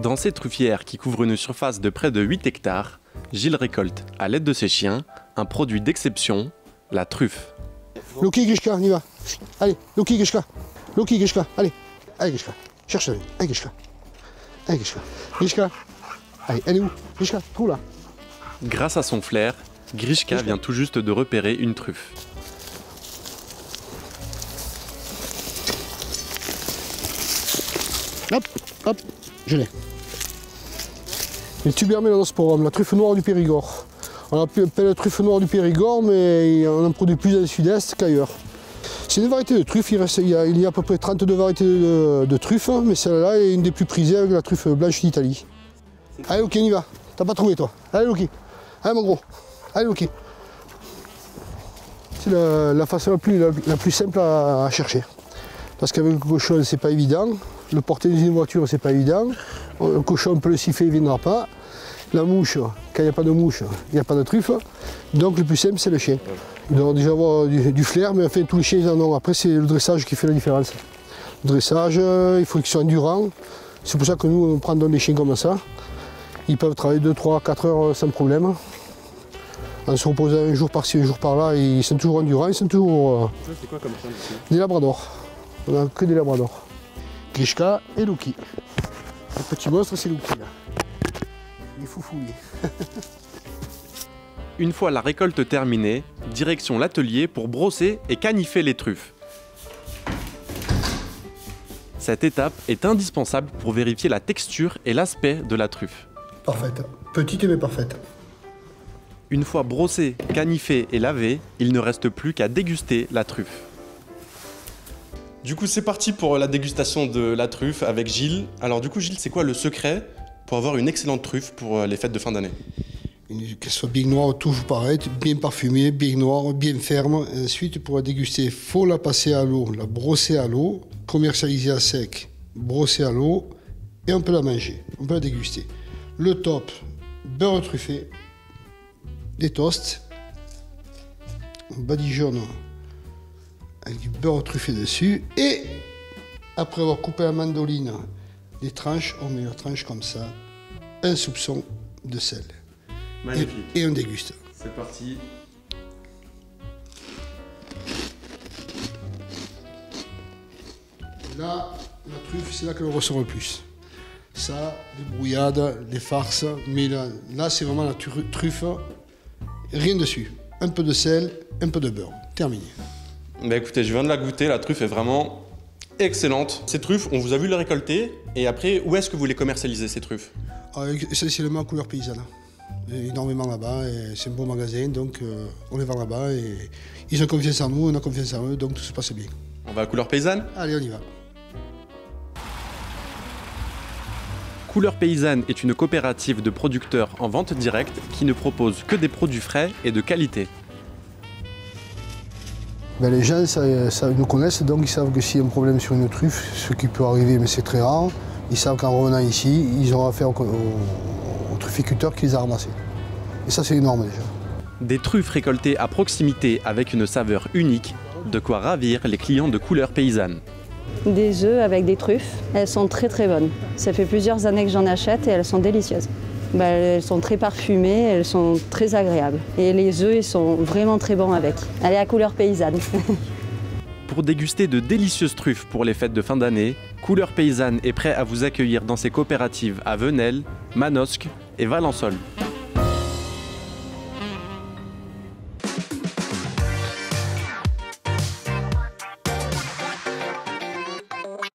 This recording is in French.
Dans ces truffières qui couvrent une surface de près de 8 hectares, Gilles récolte, à l'aide de ses chiens, un produit d'exception, la truffe. Loki, Grishka, on y va. Allez, Loki, Grishka. Loki, Grishka, allez. Allez, Grishka. Cherche-le. Allez, Grishka. Allez, Grishka. Grishka. Allez, elle est où? Grishka, trouve là. Grâce à son flair, Grishka vient tout juste de repérer une truffe. Hop, hop, je l'ai. Les Tubermelanosporum, la truffe noire du Périgord. On appelle la truffe noire du Périgord, mais on en produit plus dans le sud-est qu'ailleurs. C'est une variété de truffe, il y a à peu près 32 variétés de truffes, mais celle-là est une des plus prisées avec la truffe blanche d'Italie. Allez Loki, on y va. T'as pas trouvé toi? Allez Loki. Allez mon gros. Allez Loki. C'est la façon la plus simple à chercher. Parce qu'avec le cochon, c'est pas évident. Le porter dans une voiture, c'est pas évident. Le cochon, on peut le siffler, il ne viendra pas. La mouche, quand il n'y a pas de mouche, il n'y a pas de truffe. Donc le plus simple, c'est le chien. Il doit déjà avoir du flair, mais enfin tous les chiens, ils en ont. Après, c'est le dressage qui fait la différence. Le dressage, il faut qu'ils soient endurants. C'est pour ça que nous, on prend des chiens comme ça. Ils peuvent travailler 2, 3, 4 heures sans problème. En se reposant un jour par-ci, un jour par-là, ils sont toujours endurants, ils sont toujours... Ça, c'est quoi comme chien? Des labradors. On n'a que des labradors. Grishka et Loki. Le petit monstre, c'est Loki là. Il est foufouillé. Une fois la récolte terminée, direction l'atelier pour brosser et canifer les truffes. Cette étape est indispensable pour vérifier la texture et l'aspect de la truffe. Parfaite. Petite mais parfaite. Une fois brossée, canifée et lavée, il ne reste plus qu'à déguster la truffe. Du coup, c'est parti pour la dégustation de la truffe avec Gilles. Alors du coup, Gilles, c'est quoi le secret pour avoir une excellente truffe pour les fêtes de fin d'année? Qu'elle soit bien noire, toujours pareil, bien parfumée, bien noire, bien ferme. Ensuite, pour la déguster, il faut la passer à l'eau, la brosser à l'eau, commercialiser à sec, brosser à l'eau, et on peut la manger, on peut la déguster. Le top, beurre truffé, des toasts, badigeonne avec du beurre truffé dessus, et après avoir coupé la mandoline, des tranches, on met la tranche comme ça, un soupçon de sel. Magnifique. Et on déguste. C'est parti. Là, la truffe, c'est là qu'elle ressort le plus. Ça, des brouillades, des farces, mais là c'est vraiment la truffe, rien dessus. Un peu de sel, un peu de beurre. Terminé. Bah écoutez, je viens de la goûter, la truffe est vraiment excellente. Ces truffes, on vous a vu les récolter, et après, où est-ce que vous les commercialisez, ces truffes? Essentiellement à couleur paysanne. Énormément là-bas, et c'est un beau magasin, donc on les vend là-bas, et ils ont confiance en nous, on a confiance en eux, donc tout se passe bien. On va à Couleur Paysanne? Allez, on y va. Couleur Paysanne est une coopérative de producteurs en vente directe qui ne propose que des produits frais et de qualité. Ben, les gens ça nous connaissent, donc ils savent que s'il y a un problème sur une truffe, ce qui peut arriver, mais c'est très rare, ils savent qu'en revenant ici, ils auront affaire au trufficulteur qui les a ramassés. Et ça, c'est énorme déjà. Des truffes récoltées à proximité avec une saveur unique, de quoi ravir les clients de Couleur Paysanne. Des œufs avec des truffes, elles sont très très bonnes. Ça fait plusieurs années que j'en achète et elles sont délicieuses. Elles sont très parfumées, elles sont très agréables. Et les œufs, ils sont vraiment très bons avec. Allez à Couleur Paysanne. Pour déguster de délicieuses truffes pour les fêtes de fin d'année, Couleur Paysanne est prêt à vous accueillir dans ses coopératives à Venelles, Manosque et Valençol.